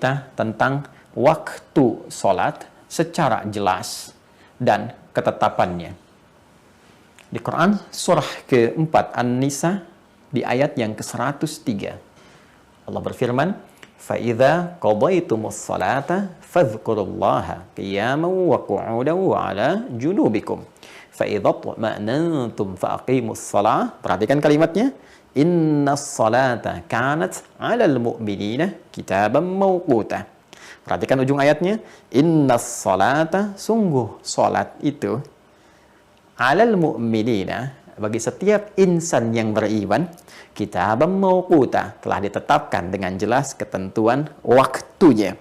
kita tentang waktu sholat secara jelas dan ketetapannya. Di Quran surah ke-4 An-Nisa di ayat yang ke-103 Allah berfirman, فَإِذَا قَضَيْتُمُ الصَّلَاةَ فَاذْكُرُوا اللَّهَ قِيَامًا وَقُعُودًا وَعَلَى جُنُوبِكُمْ فَإِذَا اطْمَأْنَنْتُمْ فَأَقِيمُوا الصَّلَاةَ. Perhatikan kalimatnya, Inna salata kanat 'alal mu'minina kitaban mawquta. Perhatikan ujung ayatnya, Inna salata, sungguh salat itu, 'alal mu'minina, bagi setiap insan yang beriman, kitaban mawquta, telah ditetapkan dengan jelas ketentuan waktunya.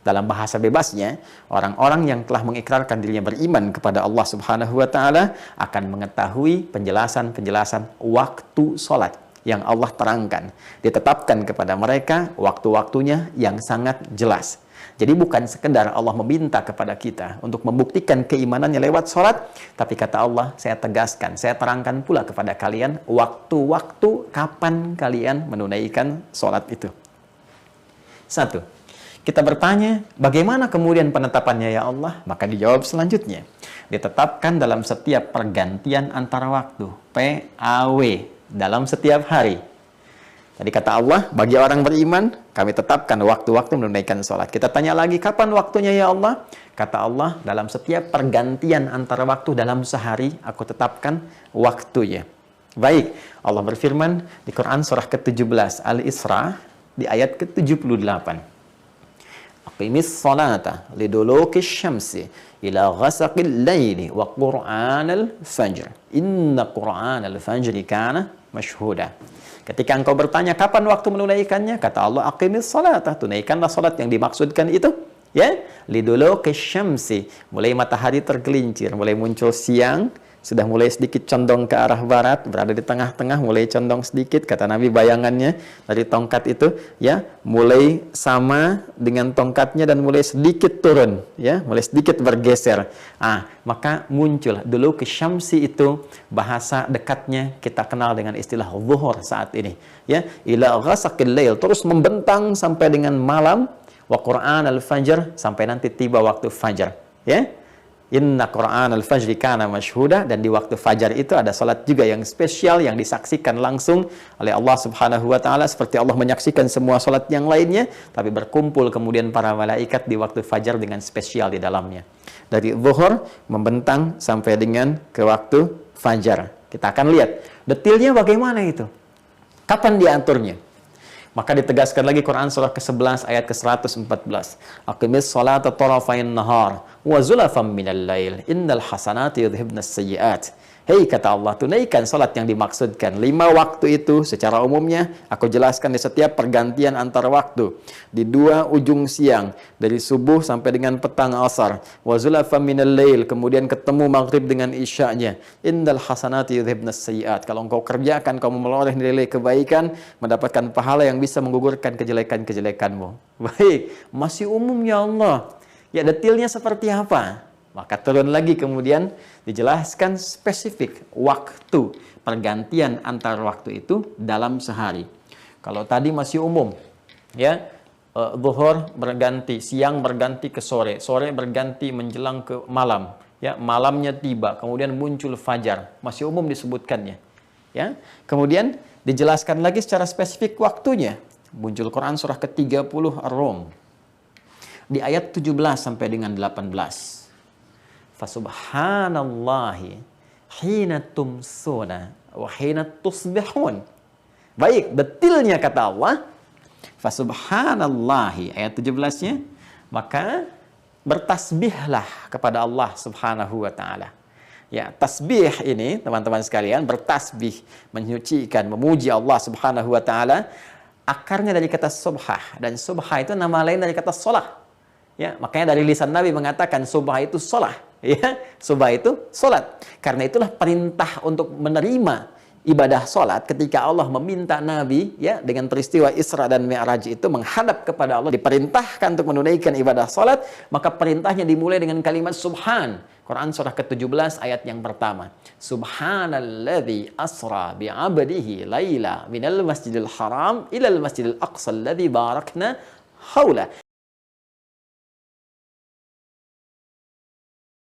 Dalam bahasa bebasnya, orang-orang yang telah mengikrarkan dirinya beriman kepada Allah Subhanahu wa taala akan mengetahui penjelasan-penjelasan waktu sholat yang Allah terangkan. Ditetapkan kepada mereka waktu-waktunya yang sangat jelas. Jadi bukan sekedar Allah meminta kepada kita untuk membuktikan keimanannya lewat sholat, tapi kata Allah, saya tegaskan, saya terangkan pula kepada kalian waktu-waktu kapan kalian menunaikan sholat itu. Satu, kita bertanya, bagaimana kemudian penetapannya ya Allah? Maka dijawab selanjutnya, ditetapkan dalam setiap pergantian antara waktu, PAW, dalam setiap hari. Tadi kata Allah, bagi orang beriman, kami tetapkan waktu-waktu menunaikan sholat. Kita tanya lagi, kapan waktunya ya Allah? Kata Allah, dalam setiap pergantian antara waktu dalam sehari, aku tetapkan waktunya. Baik, Allah berfirman di Quran surah ke-17 Al-Isra di ayat ke-78. Aqimis salata liduluki syamsi ila ghasaqil laili wa qur'anal fajr. Inna qur'anal fajri kana mashhuda. Ketika engkau bertanya kapan waktu menunaikannya, kata Allah, aqimis salata, tunaikanlah salat yang dimaksudkan itu, ya, liduluki syamsi, mulai matahari tergelincir, mulai muncul siang, sudah mulai sedikit condong ke arah barat, berada di tengah-tengah, mulai condong sedikit, kata Nabi bayangannya dari tongkat itu, ya, mulai sama dengan tongkatnya dan mulai sedikit turun, ya, mulai sedikit bergeser. Maka muncul dulu ke syamsi itu bahasa dekatnya kita kenal dengan istilah zuhur saat ini, ya, ila ghasaqil lail, terus membentang sampai dengan malam, wa Qur'an al-fajr, sampai nanti tiba waktu fajar, ya. Inna Qur'an al-fajri kana mashhuda, dan di waktu fajar itu ada salat juga yang spesial yang disaksikan langsung oleh Allah Subhanahu wa taala, seperti Allah menyaksikan semua salat yang lainnya, tapi berkumpul kemudian para malaikat di waktu fajar dengan spesial di dalamnya. Dari zuhur membentang sampai dengan ke waktu fajar. Kita akan lihat detailnya bagaimana itu. Kapan diaturnya? Maka ditegaskan lagi Quran surah ke-11 ayat ke-114. Aqimis salata tarafayn nahar wa zulafam minal lail innal hasanati yudhibnas sayyiat. Hei, kata Allah, tunaikan salat yang dimaksudkan. 5 waktu itu secara umumnya aku jelaskan di setiap pergantian antar waktu. Di 2 ujung siang, dari subuh sampai dengan petang asar. Wa zulafam minal lail, kemudian ketemu maghrib dengan isya'nya. Innal hasanati yudhibnas sayyiat. Kalau engkau kerjakan, kamu meloreh nilai kebaikan, mendapatkan pahala yang bisa menggugurkan kejelekan-kejelekanmu. Baik, masih umum ya Allah. Ya, detailnya seperti apa? Maka turun lagi kemudian dijelaskan spesifik waktu pergantian antar waktu itu dalam sehari. Kalau tadi masih umum, ya, zuhur berganti, siang berganti ke sore, sore berganti menjelang ke malam, ya, malamnya tiba, kemudian muncul fajar, masih umum disebutkannya, ya. Kemudian dijelaskan lagi secara spesifik waktunya. Muncul Quran surah ke-30 Ar-Rum di ayat 17 sampai dengan 18. Fasubhanallahi hina tumsuna wa hina tusbihun. Baik, detailnya kata Allah, fasubhanallahi, ayat 17-nya, maka bertasbihlah kepada Allah Subhanahu wa taala. Ya, tasbih ini teman-teman sekalian, bertasbih, menyucikan, memuji Allah Subhanahu wa taala, akarnya dari kata subhah, dan subhah itu nama lain dari kata shalah. Ya, makanya dari lisan Nabi mengatakan subhah itu shalah. Ya, subah itu solat. Karena itulah perintah untuk menerima ibadah solat ketika Allah meminta Nabi, ya, dengan peristiwa Isra dan Mi'raj itu menghadap kepada Allah, diperintahkan untuk menunaikan ibadah solat, maka perintahnya dimulai dengan kalimat subhan. Quran surah ke-17 ayat yang pertama. Subhanalladzi asra bi'abdihi laila minal masjidil haram ilal masjidil aqsa alladzi barakna haula.